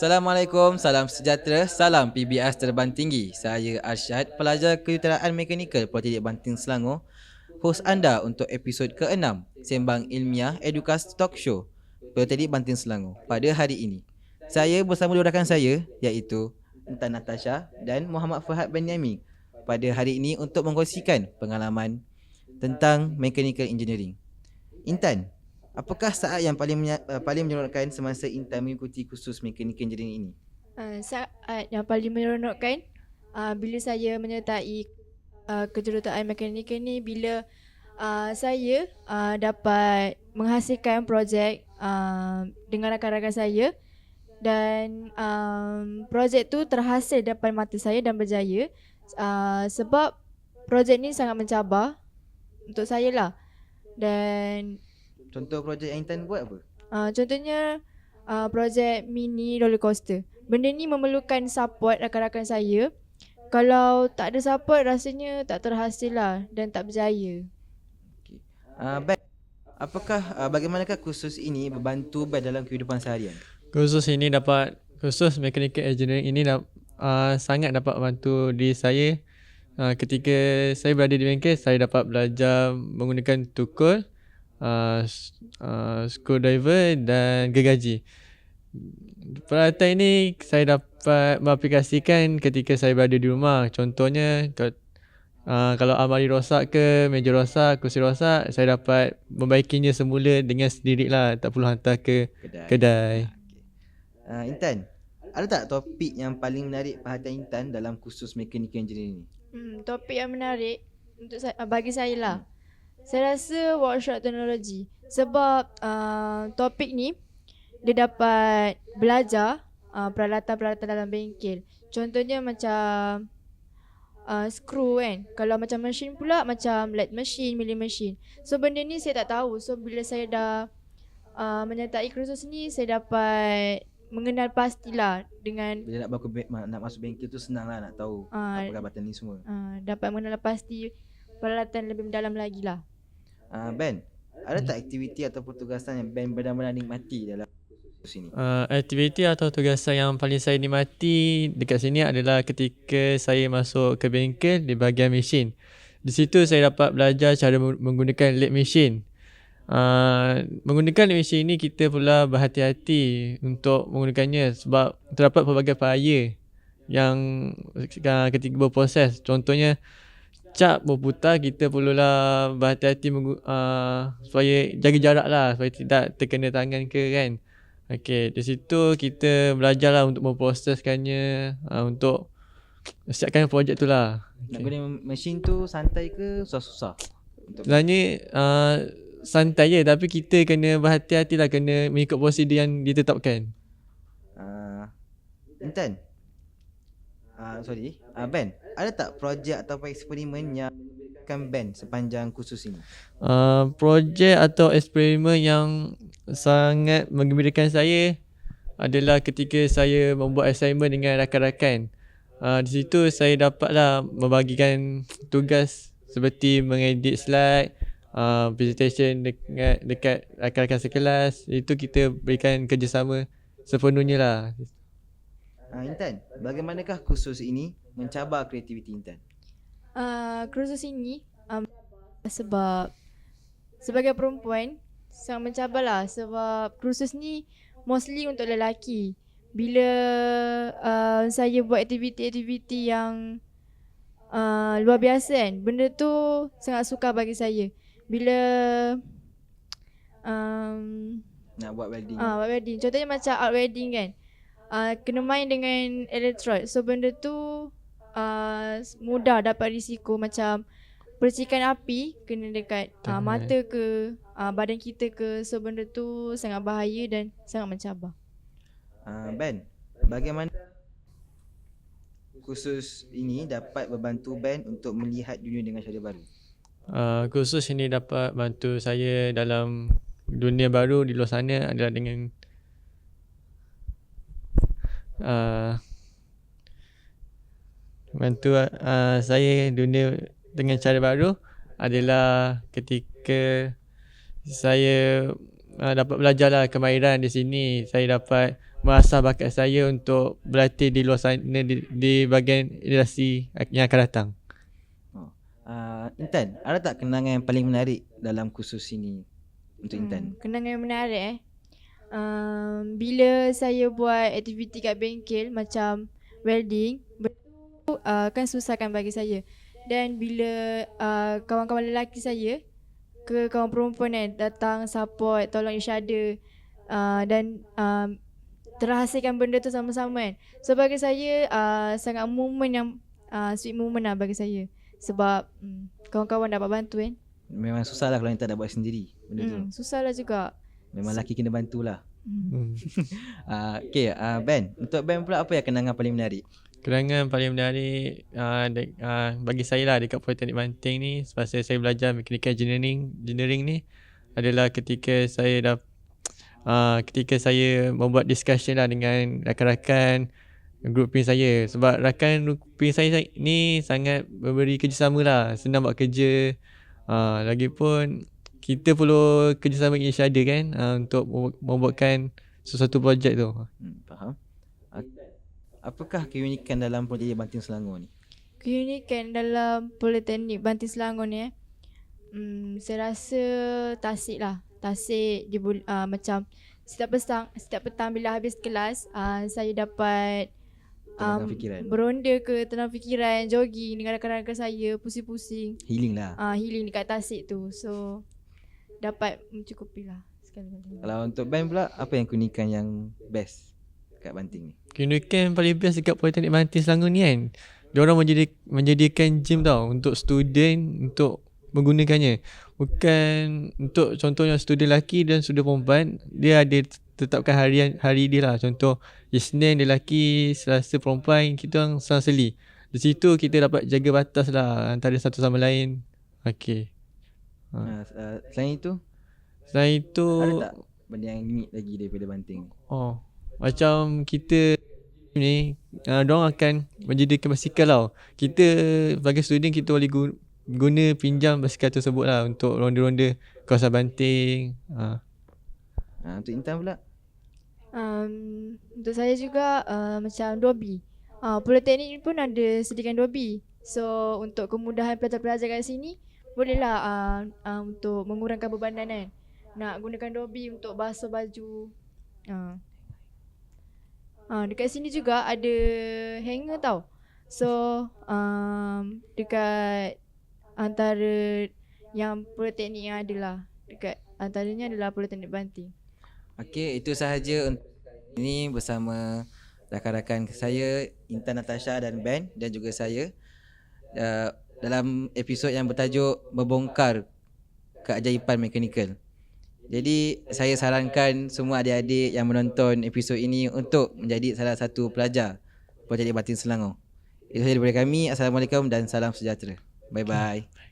Assalamualaikum, salam sejahtera, salam PBS Terbang Tinggi. Saya Arsyad, pelajar Kejuruteraan Mekanikal Politeknik Banting Selangor. Hos anda untuk episod ke-6 Sembang Ilmiah Edukasi Talk Show Politeknik Banting Selangor pada hari ini. Saya bersama dua rakan saya iaitu Intan Natasha dan Muhammad Fahad Benyamin pada hari ini untuk mengkongsikan pengalaman tentang Mechanical Engineering. Intan, apakah saat yang paling menyeronokkan semasa Intan mengikuti kursus Mechanical Engineering ini? Saat yang paling menyeronokkan bila saya menyertai kejuruteraan mekanikal ni, bila saya dapat menghasilkan projek dengan rakan-rakan saya dan projek tu terhasil depan mata saya dan berjaya, sebab projek ni sangat mencabar untuk saya lah. Dan Contoh projek yang Intan buat apa? contohnya projek mini roller coaster. Benda ni memerlukan support rakan-rakan saya. Kalau tak ada support, rasanya tak terhasil lah dan tak berjaya. Okay. Ben, bagaimanakah kursus ini membantu Ben dalam kehidupan seharian? Kursus Mechanical Engineering ini sangat dapat membantu diri saya. Ketika saya berada di bengkel, saya dapat belajar menggunakan tukul, screwdriver dan gergaji. Peralatan ini saya dapat mengaplikasikan ketika saya berada di rumah. Contohnya, kalau almari rosak ke, meja rosak, kursi rosak, saya dapat membaikinya semula dengan sendiri lah. Tak perlu hantar ke kedai. Intan, ada tak topik yang paling menarik perhatian Intan dalam kursus Mechanical Engineering ini? Topik yang menarik untuk bagi saya lah, saya rasa workshop teknologi. Sebab topik ni dia dapat belajar peralatan-peralatan dalam bengkel. Contohnya macam skru kan. Kalau macam mesin pula, macam lathe machine, milling machine. So benda ni saya tak tahu. So bila saya dah menyertai kursus ni, saya dapat mengenal pastilah dengan Bila nak masuk bengkel tu senang lah nak tahu apa batan ni semua. dapat mengenal pasti peralatan lebih mendalam lagi lah. Ben, ada tak aktiviti atau tugasan yang Ben benar-benar nikmati dalam kursus ini? Aktiviti atau tugasan yang paling saya nikmati dekat sini adalah ketika saya masuk ke bengkel di bahagian mesin. Di situ saya dapat belajar cara menggunakan lathe machine. Menggunakan lathe machine ni kita pula berhati-hati untuk menggunakannya sebab terdapat pelbagai bahaya yang ketika berproses. Contohnya cap berputar, kita perlulah berhati-hati supaya jaga jarak lah, supaya tidak terkena tangan ke kan. Okey, di situ kita belajarlah untuk memproseskannya, untuk siapkan projek tu lah. Nak guna mesin tu santai ke susah-susah? Sebenarnya santai je, tapi kita kena berhati-hati lah, kena mengikut prosedur yang ditetapkan. Intan, Ben, ada tak projek atau eksperimen yang akan Ben sepanjang kursus ini? Projek atau eksperimen yang sangat menggembirakan saya adalah ketika saya membuat assignment dengan rakan-rakan. Di situ saya dapatlah membagikan tugas seperti mengedit slide, presentation dekat rakan-rakan sekelas. Itu kita berikan kerjasama sepenuhnya lah. Intan, bagaimanakah kursus ini mencabar kreativiti Intan? Kursus ini sebab sebagai perempuan sangat mencabar lah. Sebab kursus ni mostly untuk lelaki. Bila saya buat aktiviti-aktiviti yang luar biasa kan, benda tu sangat sukar bagi saya. Bila nak buat welding. Buat welding. Contohnya macam art welding kan, kena main dengan elektrod. So benda tu mudah dapat risiko, macam percikan api kena dekat mata ke, badan kita ke. So benda tu sangat bahaya dan sangat mencabar. Ben, bagaimana kursus ini dapat membantu Ben untuk melihat dunia dengan cara baru? Kursus ini dapat bantu saya dalam dunia baru di luar sana adalah dengan bantu saya dunia dengan cara baru adalah ketika saya dapat belajarlah kemahiran di sini. Saya dapat mengasah bakat saya untuk berlatih di luar sana di bahagian industri yang akan datang. Intan, ada tak kenangan yang paling menarik dalam kursus ini untuk Intan? Kenangan yang menarik bila saya buat aktiviti kat bengkel macam welding, kan susah kan bagi saya. Dan bila kawan-kawan lelaki saya ke kawan perempuan datang support, tolong each other, dan terhasilkan benda tu sama-sama kan. So bagi saya sangat moment yang sweet moment lah bagi saya. Sebab kawan-kawan dapat bantu kan. Memang susah lah kalau Intan nak buat sendiri benda tu. Susah lah juga. Memang lelaki kena bantulah. Okay, Ben. Untuk Ben pula, apa yang kenangan paling menarik? Kenangan paling menarik bagi saya lah dekat Politeknik Banting ni, semasa saya belajar mechanical engineering ni adalah ketika saya membuat discussion lah dengan rakan-rakan grouping saya. Sebab rakan grouping saya ni sangat memberi kerjasama lah, senang buat kerja. Lagipun kita perlu kerjasama dengan each other kan, untuk membuatkan sesuatu projek tu. Faham. Apakah keunikan dalam Politeknik Banting Selangor ni? Keunikan dalam Politeknik Banting Selangor ni saya rasa tasik lah. Tasik dia macam setiap petang bila habis kelas saya dapat Tenangkan fikiran. beronda ke tenang fikiran, jogging dengan rakan-rakan saya, pusing-pusing. Healing lah. Healing dekat tasik tu. So dapat mencukupi lah sekali-kali. Kalau untuk Ben pula, apa yang keunikan yang best kat Banting ni? Keunikan paling best dekat Politeknik Banting Selangor ni kan, diorang menjadikan gym tau untuk student untuk menggunakannya. Bukan untuk contohnya student lelaki dan student perempuan, dia ada tetapkan hari dia lah. Contoh Isnin dia lelaki, Selasa perempuan, kita orang selang-seli. Di situ kita dapat jaga batas lah antara satu sama lain. Okay. Selain itu, Selain itu, ada tak benda yang unik lagi daripada Banting? macam kita ni, diorang akan menjadikan basikal tau. Kita sebagai student kita boleh guna pinjam basikal tersebut lah untuk ronda-ronda kawasan Banting. Untuk Intan pula? Untuk saya juga macam Dobi. Politeknik ni pun ada sediakan Dobi. So untuk kemudahan pelajar-pelajar kat sini, bolehlah untuk mengurangkan bebanan kan. Nak gunakan Dobi untuk basuh baju. Dekat sini juga ada hanger tau. So dekat antara yang politeknik yang ada lah, dekat antaranya adalah Politeknik Banting. Okey, itu sahaja untuk ini bersama rakan-rakan saya Intan, Natasha dan Ben, dan juga saya dalam episod yang bertajuk Membongkar Keajaiban Mekanikal. Jadi saya sarankan semua adik-adik yang menonton episod ini untuk menjadi salah satu pelajar Politeknik Banting Selangor. Itu sahaja daripada kami. Assalamualaikum dan salam sejahtera. Bye bye.